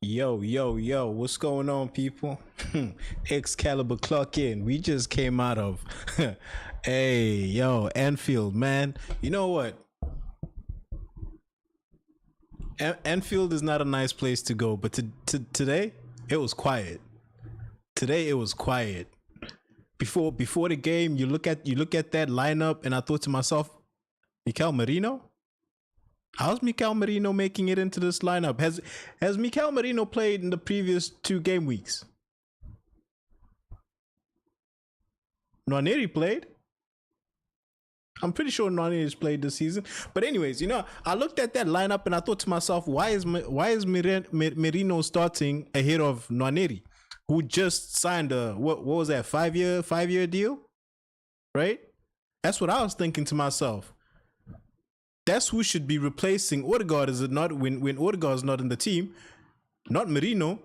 Yo, yo, yo, what's going on, people? Excalibur clock in. We just came out of, hey, yo, Anfield, man. You know what? Anfield is not a nice place to go, but today, it was quiet. Today, it was quiet. Before the game, you look at that lineup, and I thought to myself, Mikel Merino? How's Mikel Merino making it into this lineup? Has Mikel Merino played in the previous 2 game weeks? Nwaneri played. I'm pretty sure Nwaneri's played this season. But anyways, I looked at that lineup and I thought to myself, why is Merino starting ahead of Nwaneri, who just signed a what was that 5-year deal, right? That's what I was thinking to myself. That's who should be replacing Odegaard, is it not? When Odegaard's not in the team, not Merino.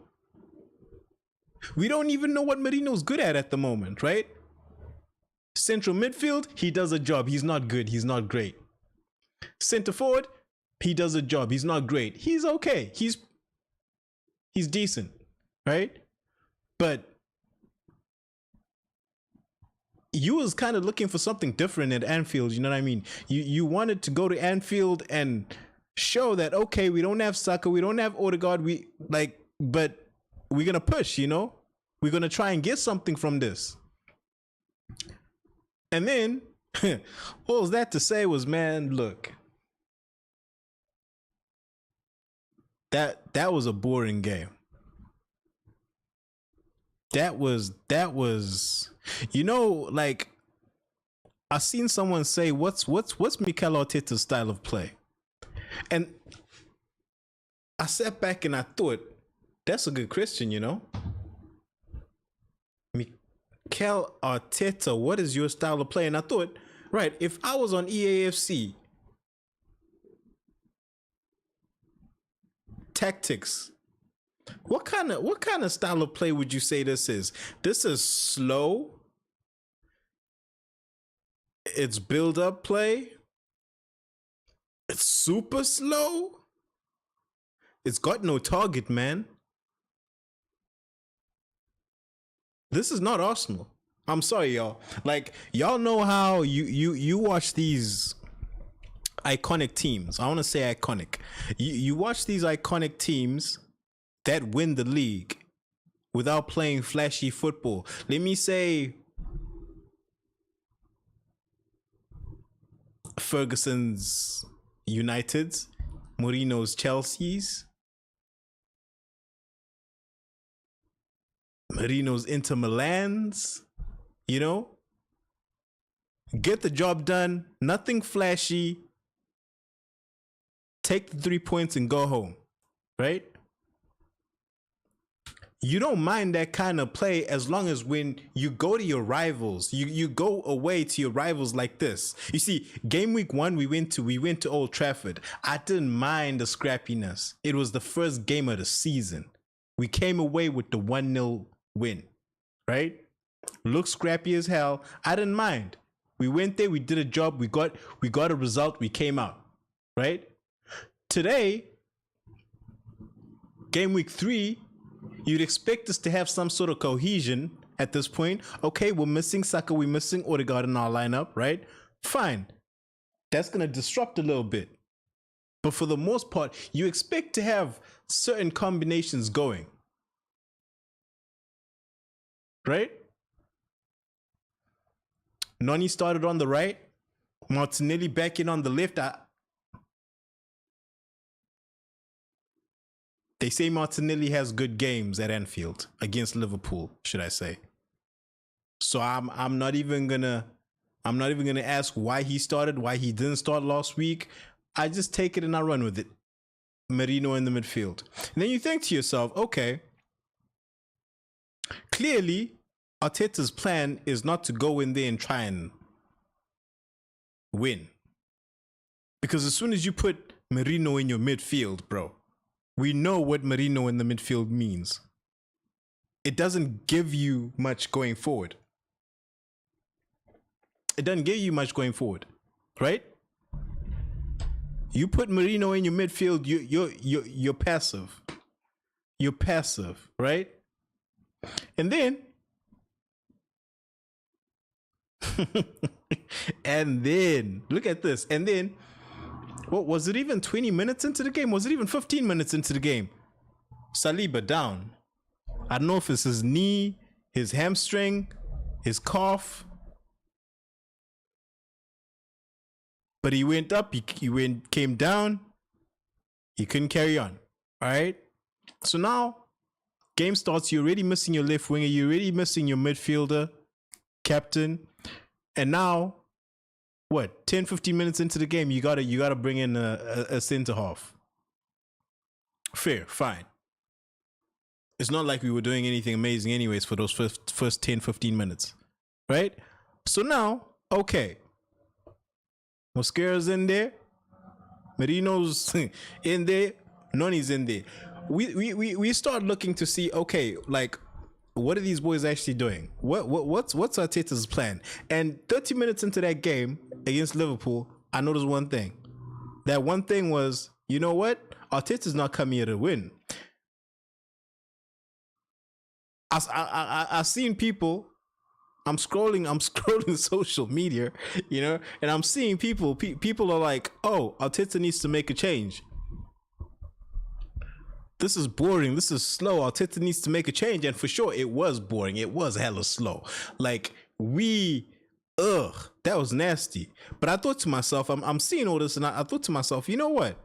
We don't even know what Merino's good at the moment, right? Central midfield, he does a job. He's not good. He's not great. Center forward, he does a job. He's not great. He's okay. He's decent, right? But you was kind of looking for something different at Anfield. You know what I mean? You wanted to go to Anfield and show that, okay, we don't have Saka, we don't have Odegaard, but we're gonna push. We're gonna try and get something from this. And then, what was that to say was, man, look, that was a boring game. That was, like, I seen someone say, what's Mikel Arteta's style of play? And I sat back and I thought, that's a good question, Mikel Arteta, what is your style of play? And I thought, right, if I was on EAFC, tactics, what kind of style of play would you say this is? This is slow. It's build up play. It's super slow. It's got no target, man. This is not Arsenal. I'm sorry, y'all. Like, y'all know how you watch these iconic teams. I want to say iconic. You watch these iconic teams that win the league without playing flashy football. Let me say Ferguson's Uniteds, Mourinho's Chelsea's, Marino's Inter Milan's, get the job done, nothing flashy, take the 3 points and go home, right? You don't mind that kind of play as long as when you go to your rivals, you go away to your rivals like this. You see, game week 1 we went to Old Trafford. I didn't mind the scrappiness. It was the first game of the season. We came away with the 1-0 win, right? Looked scrappy as hell. I didn't mind. We went there, we did a job, we got a result, we came out, right? Today, game week 3, you'd expect us to have some sort of cohesion at this point. Okay, we're missing Saka, we're missing Odegaard in our lineup, right? Fine. That's going to disrupt a little bit. But for the most part, you expect to have certain combinations going. Right? Noni started on the right. Martinelli back in on the left. They say Martinelli has good games at Anfield against Liverpool, should I say? So I'm not even gonna ask why he started, why he didn't start last week. I just take it and I run with it. Merino in the midfield. And then you think to yourself, okay, clearly Arteta's plan is not to go in there and try and win. Because as soon as you put Merino in your midfield, bro, we know what Merino in the midfield means. It doesn't give you much going forward. It doesn't give you much going forward, right? You put Merino in your midfield, you're passive. You're passive, right? And then, and then, look at this. And then, what was it even 20 minutes into the game? Was it even 15 minutes into the game? Saliba down. I don't know if it's his knee, his hamstring, his calf. But he went up, came down. He couldn't carry on. All right. So now, game starts. You're already missing your left winger. You're already missing your midfielder, captain. And now, what? 10, 15 minutes into the game, you gotta bring in a center half. Fair, fine. It's not like we were doing anything amazing anyways for those first 10, 15 minutes. Right? So now, okay. Mosquera's in there. Merino's in there. Noni's in there. We start looking to see, okay, like, what are these boys actually doing? What's Arteta's plan? And 30 minutes into that game against Liverpool, I noticed one thing. That one thing was, you know what? Arteta's not coming here to win. I've seen people. I'm scrolling social media, you know, and I'm seeing people are like, oh, Arteta needs to make a change. This is boring. This is slow. Arteta needs to make a change. And for sure, it was boring. It was hella slow. Like, that was nasty. But I thought to myself, I'm seeing all this, and I thought to myself, you know what?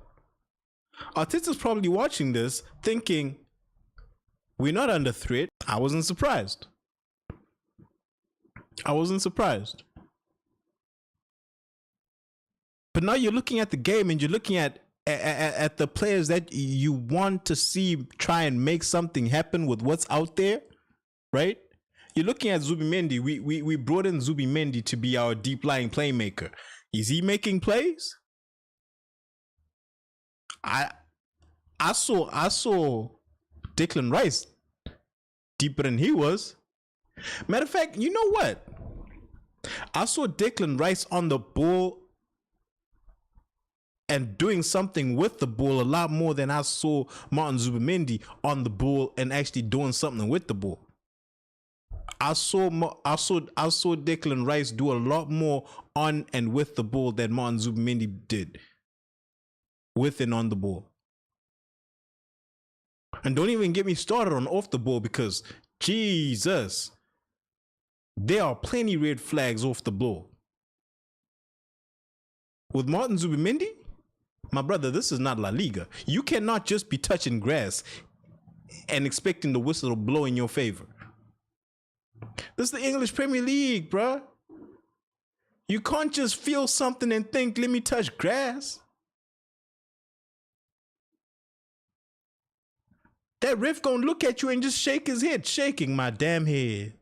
Arteta's probably watching this thinking, we're not under threat. I wasn't surprised. But now you're looking at the game and you're looking at the players that you want to see try and make something happen with what's out there, right? You're looking at Zubimendi. We brought in Zubimendi to be our deep lying playmaker. Is he making plays? I saw Declan Rice deeper than he was. Matter of fact, you know what? I saw Declan Rice on the ball and doing something with the ball a lot more than I saw Martin Zubimendi on the ball and actually doing something with the ball. I saw Declan Rice do a lot more on and with the ball than Martin Zubimendi did with and on the ball. And don't even get me started on off the ball, because Jesus, there are plenty red flags off the ball. With Martin Zubimendi, my brother, this is not La Liga. You cannot just be touching grass and expecting the whistle to blow in your favor. This is the English Premier League, bruh. You can't just feel something and think, let me touch grass. That ref gonna look at you and just shake his head. Shaking my damn head.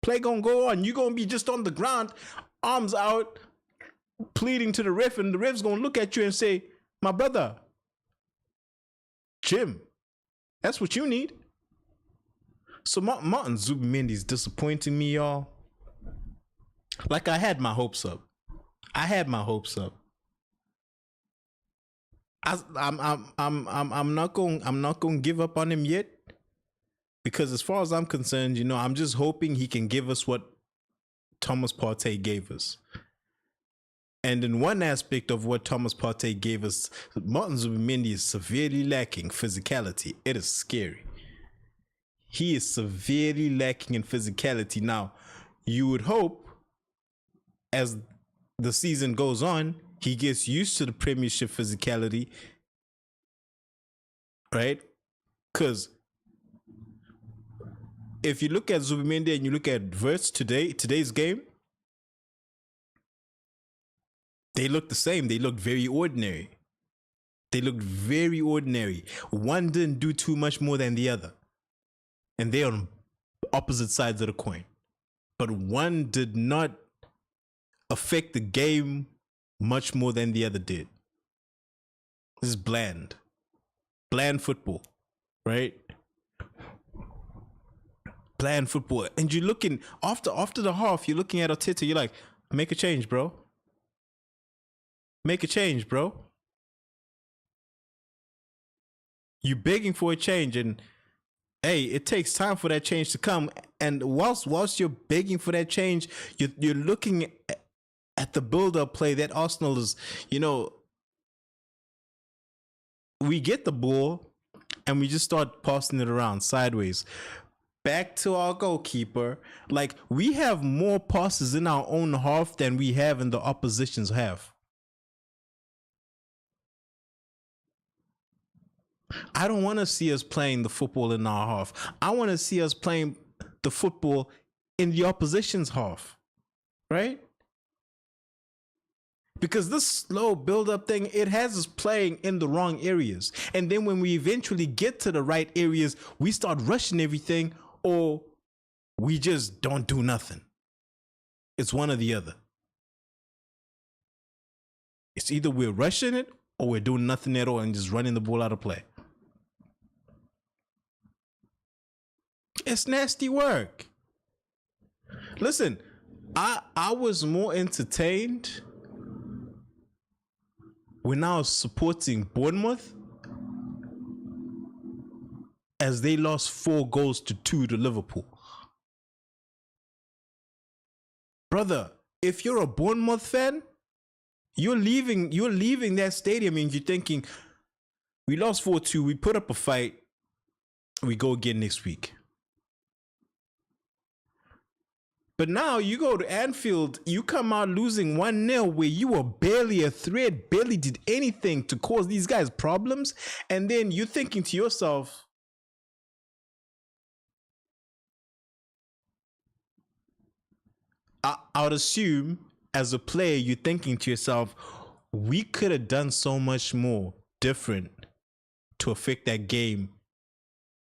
Play gonna go on. You gonna be just on the ground, arms out, pleading to the ref, and the ref's gonna look at you and say, my brother, Jim, that's what you need. So Martin Zubimendi is disappointing me, y'all. Like, I had my hopes up. I'm not going to give up on him yet, because as far as I'm concerned, you know, I'm just hoping he can give us what Thomas Partey gave us. And in one aspect of what Thomas Partey gave us, Martin Zubimendi is severely lacking physicality. It is scary. He is severely lacking in physicality. Now, you would hope as the season goes on, he gets used to the Premiership physicality, right? Because if you look at Zubimendi and you look at Wirtz today's game, they look the same. They look very ordinary. One didn't do too much more than the other. And they're on opposite sides of the coin. But one did not affect the game much more than the other did. This is bland football, right? Bland football. And you're looking, after the half, you're looking at Arteta, you're like, make a change, bro. You begging for a change, and hey, it takes time for that change to come. And whilst you're begging for that change, you're looking at the build-up play that Arsenal is. We get the ball and we just start passing it around sideways. Back to our goalkeeper. Like, we have more passes in our own half than we have in the opposition's half. I don't want to see us playing the football in our half. I want to see us playing the football in the opposition's half, right? Because this slow build-up thing, it has us playing in the wrong areas. And then when we eventually get to the right areas, we start rushing everything, or we just don't do nothing. It's one or the other. It's either we're rushing it or we're doing nothing at all and just running the ball out of play. It's nasty work. Listen, I was more entertained when I was supporting Bournemouth as they lost 4-2 to Liverpool. Brother, if you're a Bournemouth fan, you're leaving that stadium and you're thinking, we lost 4-2, we put up a fight, we go again next week. But now you go to Anfield, you come out losing 1-0 where you were barely a threat, barely did anything to cause these guys problems. And then you're thinking to yourself, I would assume as a player, you're thinking to yourself, we could have done so much more different to affect that game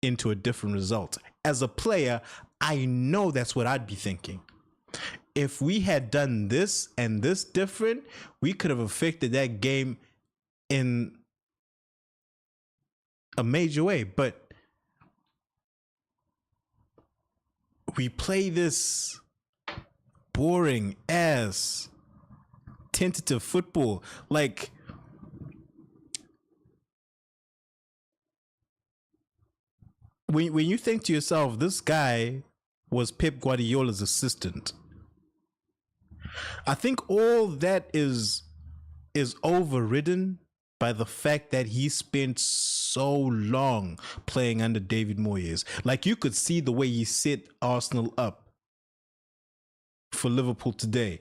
into a different result. As a player, I know that's what I'd be thinking. If we had done this and this different, we could have affected that game in a major way. But we play this boring ass tentative football. Like, when you think to yourself, this guy was Pep Guardiola's assistant, I think all that is overridden by the fact that he spent so long playing under David Moyes. Like, you could see the way he set Arsenal up for Liverpool today.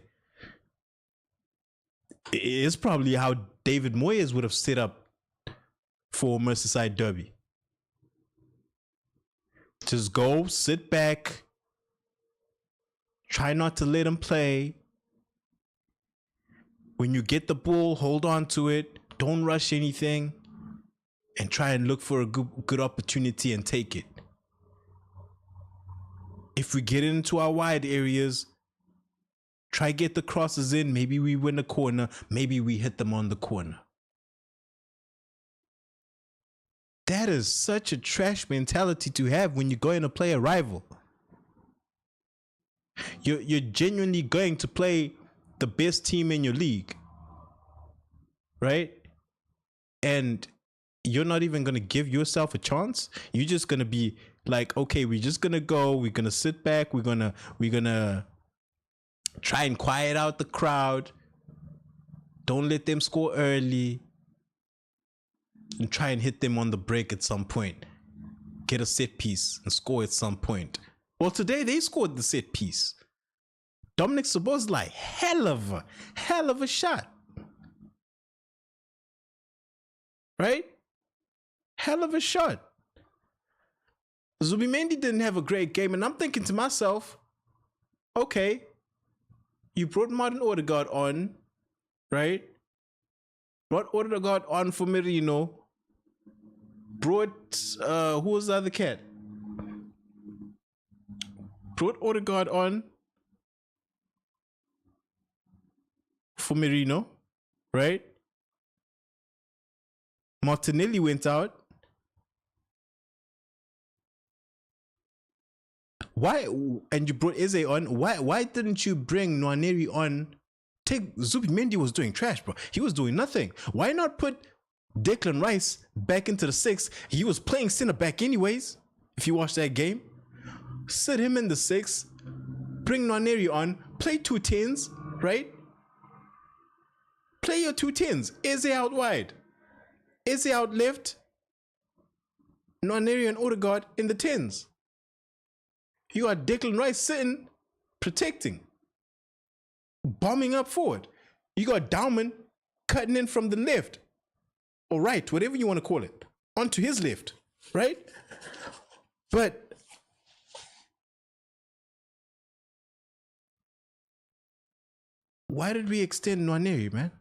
It's probably how David Moyes would have set up for Merseyside Derby. Just go, sit back, try not to let him play. When you get the ball, hold on to it. Don't rush anything. And try and look for a good opportunity and take it. If we get into our wide areas, try get the crosses in. Maybe we win the corner. Maybe we hit them on the corner. That is such a trash mentality to have when you're going to play a rival. You're genuinely going to play the best team in your league, right? And you're not even going to give yourself a chance. You're just going to be like, okay, we're just going to go. We're going to sit back. We're going to try and quiet out the crowd. Don't let them score early. And try and hit them on the break at some point. Get a set piece and score at some point. Well, today they scored the set piece. Dominic Szoboszlai, hell of a shot. Right? Hell of a shot. Zubimendi didn't have a great game, and I'm thinking to myself, okay, you brought Martin Odegaard on, right? Brought Odegaard on for Merino. Brought, who was the other cat? Brought Odegaard on for Merino, right? Martinelli went out. Why? And you brought Eze on. Why didn't you bring Nwaneri on? Zubimendi was doing trash, bro. He was doing nothing. Why not put Declan Rice back into the 6. He was playing center back anyways. If you watch that game, sit him in the 6. Bring Nwaneri on. Play 2 10s, right? Play your 2 10s. Eze out wide. Eze out left. Nwaneri and Odegaard in the 10s. You got Declan Rice sitting, protecting, bombing up forward. You got Dauman cutting in from the left or right, whatever you want to call it, onto his left, right? But why did we extend Nwaneri, man?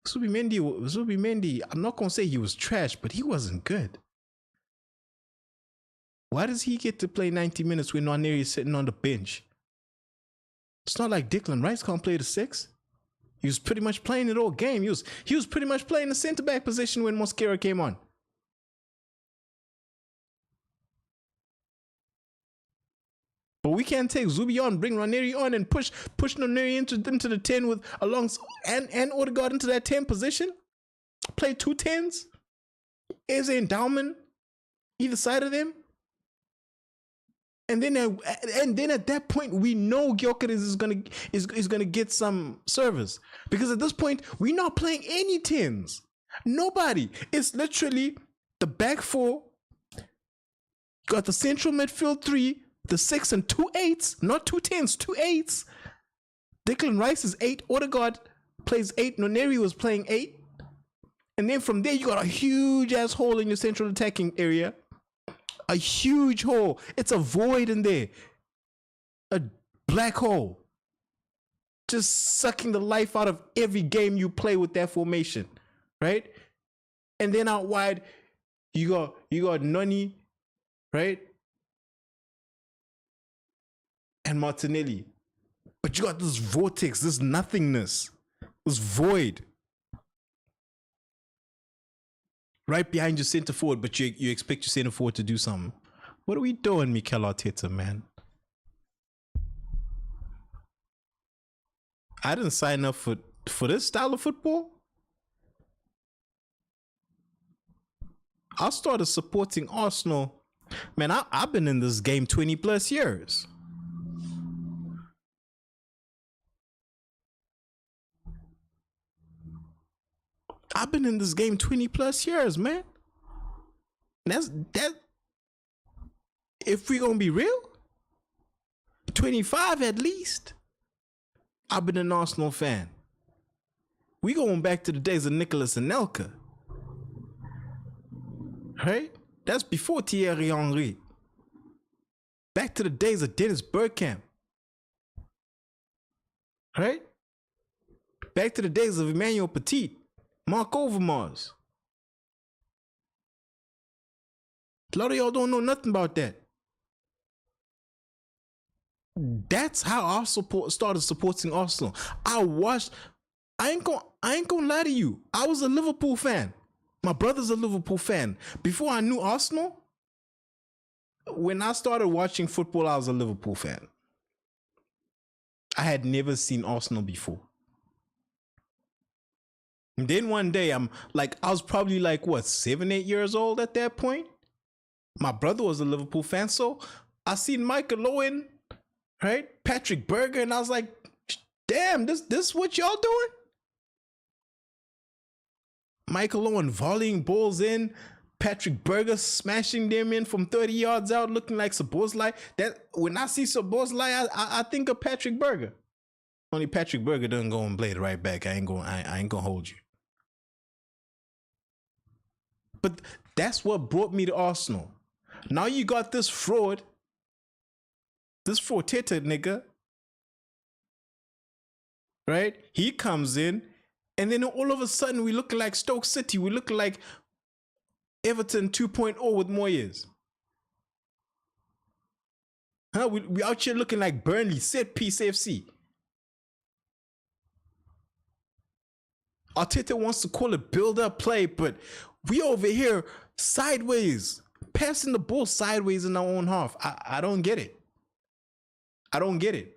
Zubimendi, I'm not going to say he was trash, but he wasn't good. Why does he get to play 90 minutes when Nwaneri is sitting on the bench? It's not like Declan Rice can't play the 6. He was pretty much playing it all game. He was pretty much playing the center-back position when Mosquera came on. But we can't take Zubi on, bring Nwaneri on, and push Nwaneri into the 10 with and Odegaard into that 10 position. Play 2 10s. Eze and Dauman either side of them. And then at that point, we know Gyökeres is gonna get some service, because at this point we're not playing any 10s. Nobody. It's literally the back 4. Got the central midfield 3. The 6 and 2 8s, not 2 10s, 2 8s. Declan Rice is 8. Odegaard plays 8. Nwaneri was playing 8. And then from there, you got a huge ass hole in your central attacking area. A huge hole. It's a void in there. A black hole. Just sucking the life out of every game you play with that formation. Right? And then out wide, you got Noni, right? And Martinelli. But you got this vortex, this nothingness, this void right behind your center forward, but you expect your center forward to do something. What are we doing, Mikel Arteta, man? I didn't sign up for this style of football. I started supporting Arsenal. Man, I've been in this game 20 plus years. I've been in this game 20 plus years, man. That. If we're gonna be real, 25 at least. I've been an Arsenal fan. We going back to the days of Nicolas Anelka. Right? That's before Thierry Henry. Back to the days of Dennis Bergkamp. Right? Back to the days of Emmanuel Petit. Mark Overmars. A lot of y'all don't know nothing about that. That's how I started supporting Arsenal. I ain't gonna lie to you. I was a Liverpool fan. My brother's a Liverpool fan. Before I knew Arsenal, when I started watching football, I was a Liverpool fan. I had never seen Arsenal before. And then one day, I was probably 7, 8 years old at that point. My brother was a Liverpool fan, so I seen Michael Owen, right? Patrick Berger, and I was like, damn, this what y'all doing? Michael Owen volleying balls in, Patrick Berger smashing them in from 30 yards out, looking like Szoboszlai. That when I see Szoboszlai, I think of Patrick Berger. Only Patrick Berger doesn't go and play it right back. I ain't gonna hold you. But that's what brought me to Arsenal. Now you got this fraud, this Arteta nigga, right? He comes in, and then all of a sudden we look like Stoke City. We look like Everton 2.0 with Moyes. Huh? We out here looking like Burnley, set piece FC. Arteta wants to call it build-up play, but we over here sideways, passing the ball sideways in our own half. I don't get it. I don't get it.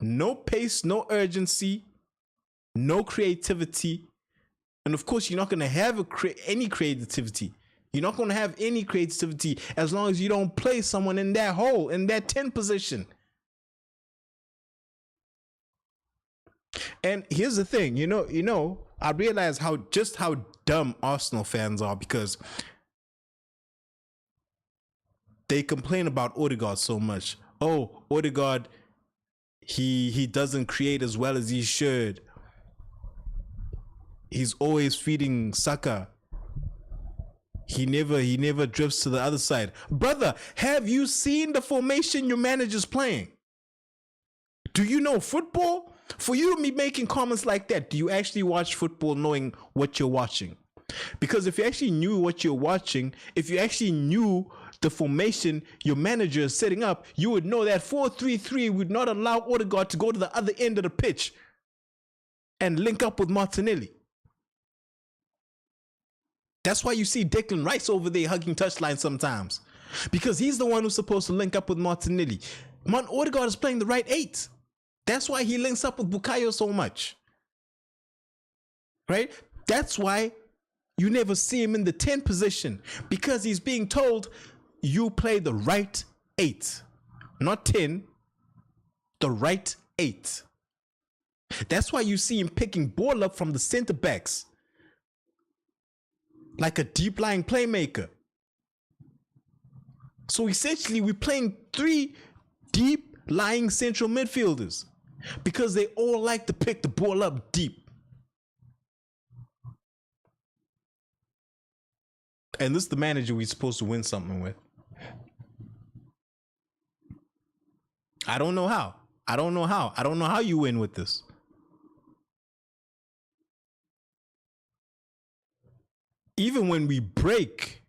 No pace, no urgency. no creativity. And of course, you're not going to have any creativity. You're not going to have any creativity as long as you don't play someone in that hole, in that 10 position. And here's the thing, I realize how dumb Arsenal fans are, because they complain about Odegaard so much. Oh, Odegaard, he doesn't create as well as he should. He's always feeding Saka. He never drifts to the other side. Brother, have you seen the formation your manager's playing? Do you know football? For you to be making comments like that, do you actually watch football knowing what you're watching? Because if you actually knew what you're watching, if you actually knew the formation your manager is setting up, you would know that 4-3-3 would not allow Odegaard to go to the other end of the pitch and link up with Martinelli. That's why you see Declan Rice over there hugging touchline sometimes, because he's the one who's supposed to link up with Martinelli. Odegaard is playing the right 8. That's why he links up with Bukayo so much. Right? That's why you never see him in the 10 position, because he's being told you play the right 8. Not 10, the right 8. That's why you see him picking ball up from the center backs like a deep lying playmaker. So essentially we're playing 3 deep lying central midfielders, because they all like to pick the ball up deep. And this is the manager we're supposed to win something with. I don't know how. I don't know how you win with this. Even when we break,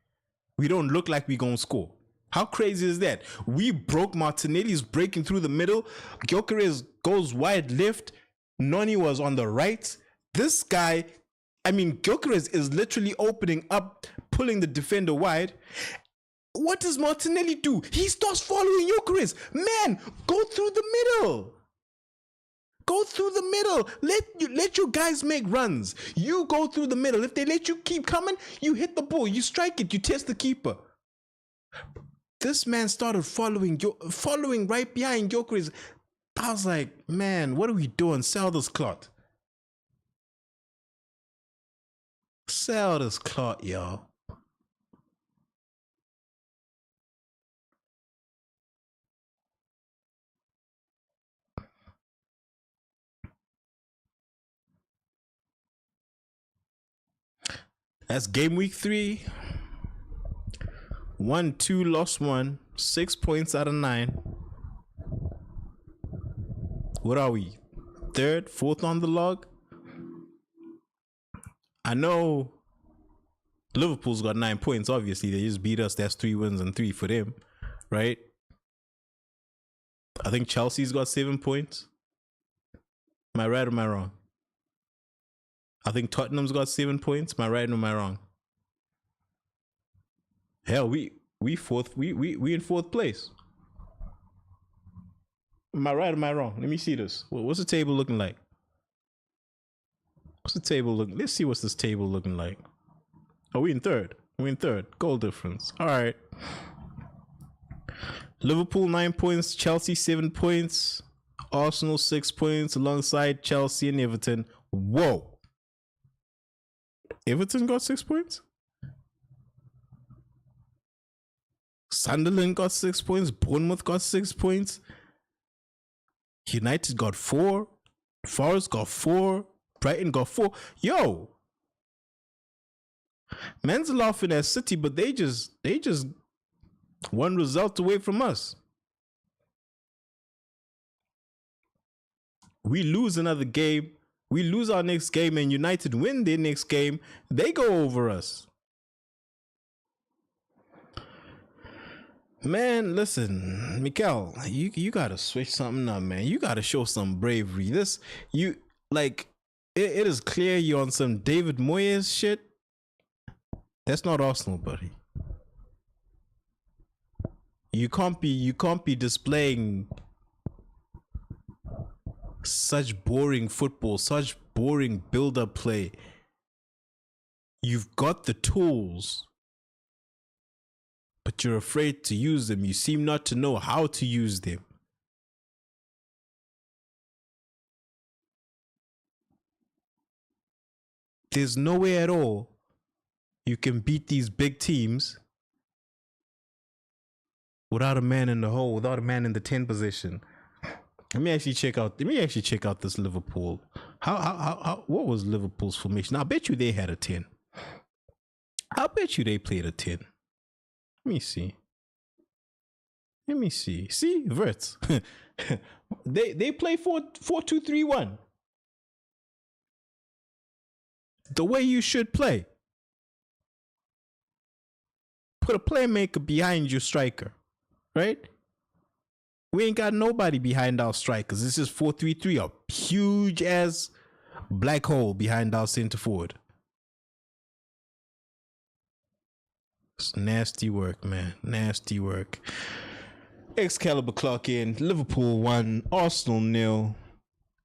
we don't look like we're going to score. How crazy is that? We broke. Martinelli's breaking through the middle. Gyökeres goes wide left. Noni was on the right. This guy, Gyökeres is literally opening up, pulling the defender wide. What does Martinelli do? He starts following Gyökeres. Man, go through the middle. Go through the middle. Let your guys make runs. You go through the middle. If they let you keep coming, you hit the ball. You strike it. You test the keeper. This man started following right behind Gyökeres. I was like, man, what are we doing? Sell this cloth. Sell this cloth, y'all. That's game week 3. 1-2, lost 1. 6 points out of 9. What are we? 3rd, 4th on the log? I know Liverpool's got 9 points. Obviously, they just beat us. That's 3 wins and 3 for them, right? I think Chelsea's got 7 points. Am I right or am I wrong? I think Tottenham's got 7 points. Am I right or am I wrong? Hell, we in 4th place. Am I right or am I wrong? Let me see this. What's the table looking like? What's the table looking? Let's see what's this table looking like. Oh, we in 3rd. We're in 3rd. Goal difference. All right. Liverpool 9 points. Chelsea 7 points. Arsenal 6 points alongside Chelsea and Everton. Whoa. Everton got 6 points? Sunderland got 6 points. Bournemouth got 6 points. United got 4. Forest got 4. Brighton got 4. Yo! Men's laughing at City, but they just one result away from us. We lose another game. We lose our next game and United win their next game. They go over us. Man, listen, Mikel, you gotta switch something up, man. You gotta show some bravery. It is clear you're on some David Moyes shit. That's not Arsenal, buddy. You can't be displaying such boring football, such boring build-up play. You've got the tools, but you're afraid to use them. You seem not to know how to use them. There's no way at all you can beat these big teams without a man in the hole, without a man in the 10 position. Let me actually check out this Liverpool. What was Liverpool's formation? I bet you they had a 10. I bet you they played a 10. Let me see. See, Verts. they play 4-2-3-1. The way you should play. Put a playmaker behind your striker, right? We ain't got nobody behind our strikers. This is 4-3-3, a huge ass black hole behind our center forward. It's nasty work, man. Nasty work. Excalibur clock in. Liverpool 1, Arsenal 0.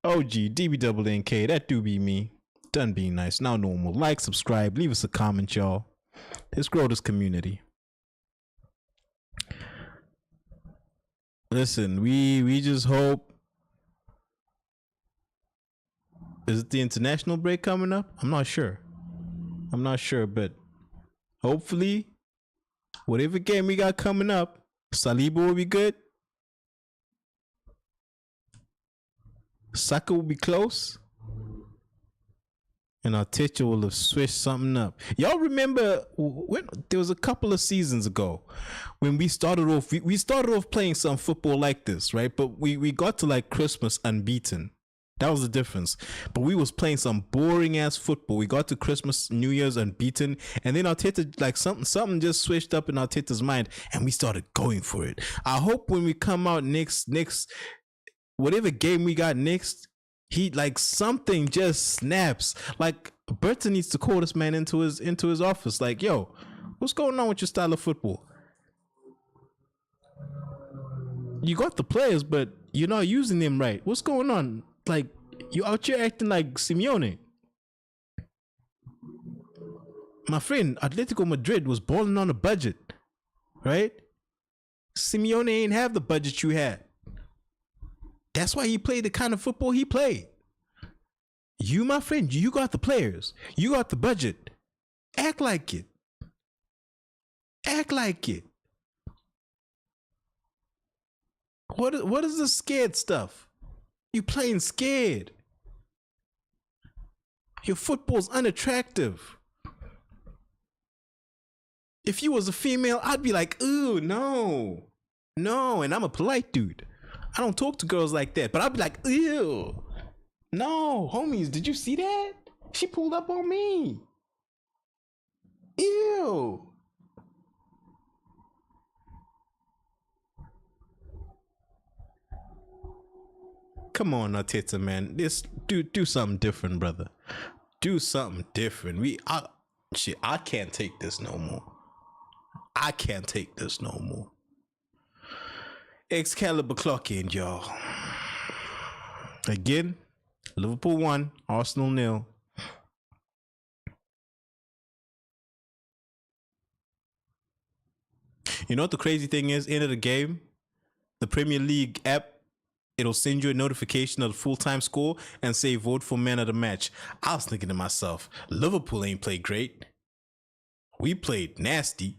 OG, DBNNK, that do be me. Done being nice. Now normal. Like, subscribe, leave us a comment, y'all. Let's grow this community. Listen, we just hope. Is it the international break coming up? I'm not sure, but hopefully, whatever game we got coming up, Saliba will be good. Saka will be close. And Arteta will have switched something up. Y'all remember when there was a couple of seasons ago when we started off playing some football like this, right? But we got to like Christmas unbeaten. That was the difference. But we was playing some boring ass football. We got to Christmas, New Year's unbeaten, and then Arteta, like something just switched up in Arteta's mind, and we started going for it. I hope when we come out next whatever game we got next, he like something just snaps. Like Burton needs to call this man into his office. Like, yo, what's going on with your style of football? You got the players, but you're not using them right. What's going on? Like, you out here acting like Simeone. My friend, Atletico Madrid was balling on a budget, right? Simeone ain't have the budget you had. That's why he played the kind of football he played. You, my friend, you got the players. You got the budget. Act like it. Act like it. What is the scared stuff? You playing scared. Your football's unattractive. If you was a female, I'd be like, ooh, no. No, and I'm a polite dude. I don't talk to girls like that, but I'd be like, ew. No, homies, did you see that? She pulled up on me. Ew. Come on, Arteta, man. Do something different, brother. Do something different. I can't take this no more. I can't take this no more. Excalibur clock in, y'all. Again, Liverpool 1, Arsenal 0. You know what the crazy thing is? End of the game, the Premier League app, it'll send you a notification of the full-time score and say vote for man of the match. I was thinking to myself, Liverpool ain't played great. We played nasty.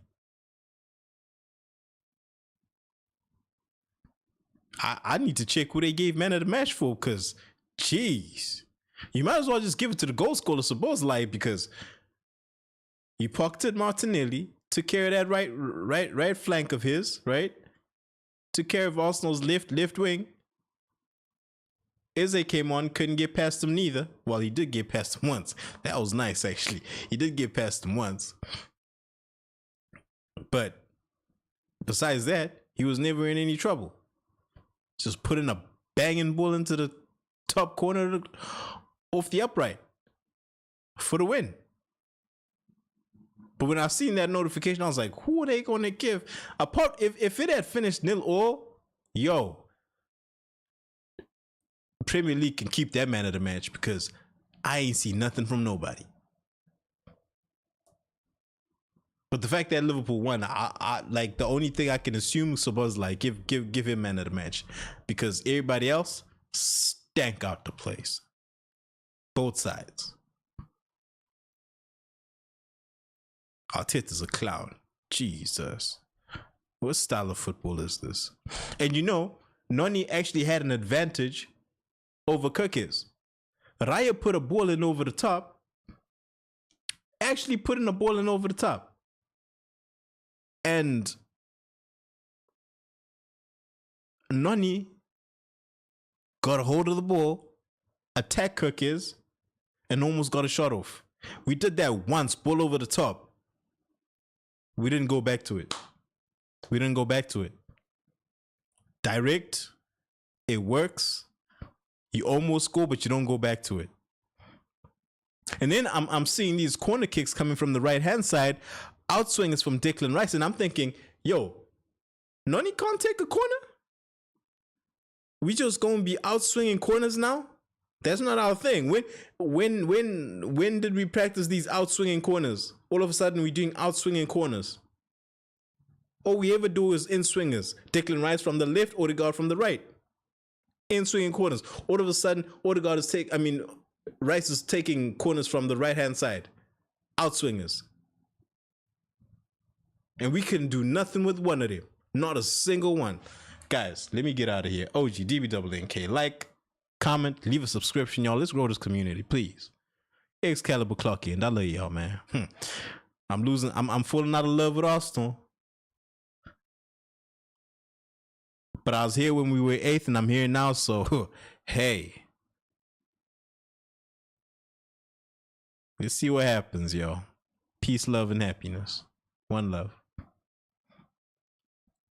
I need to check who they gave man of the match for, because, jeez, you might as well just give it to the goal scorer, supposedly, because you pocketed Martinelli, took care of that right flank of his, right? Took care of Arsenal's left wing. Eze came on, couldn't get past him neither. Well, he did get past him once. That was nice, actually. He did get past him once. But besides that, he was never in any trouble. Just putting a banging ball into the top corner off the upright for the win. But when I seen that notification, I was like, who are they going to give? Apart, if it had finished 0-0, yo, Premier League can keep that man of the match, because I ain't see nothing from nobody. But the fact that Liverpool won, I like the only thing I can assume was like give him man of the match, because everybody else stank out the place. Both sides. Arteta's a clown. Jesus. What style of football is this? And you know, Noni actually had an advantage over Kirkis. Raya put a ball in over the top. Actually putting a ball in over the top. And Noni got a hold of the ball, attacked Kirkis, and almost got a shot off. We did that once, ball over the top. We didn't go back to it. Direct, it works. You almost score, but you don't go back to it. And then I'm seeing these corner kicks coming from the right hand side. Outswing is from Declan Rice, and I'm thinking, yo, Noni can't take a corner? We just gonna be outswinging corners now? That's not our thing. When did we practice these outswinging corners? All of a sudden, we're doing outswinging corners. All we ever do is in swingers. Declan Rice from the left, Odegaard from the right. In swinging corners. All of a sudden, Rice is taking corners from the right hand side. Outswingers. And we couldn't do nothing with one of them. Not a single one. Guys, let me get out of here. OG, DBNK. Like, comment, leave a subscription, y'all. Let's grow this community, please. Excalibur Clocky, and I love y'all, man. I'm falling out of love with Arsenal. But I was here when we were 8th, and I'm here now, so, hey. Let's see what happens, y'all. Peace, love, and happiness. One love.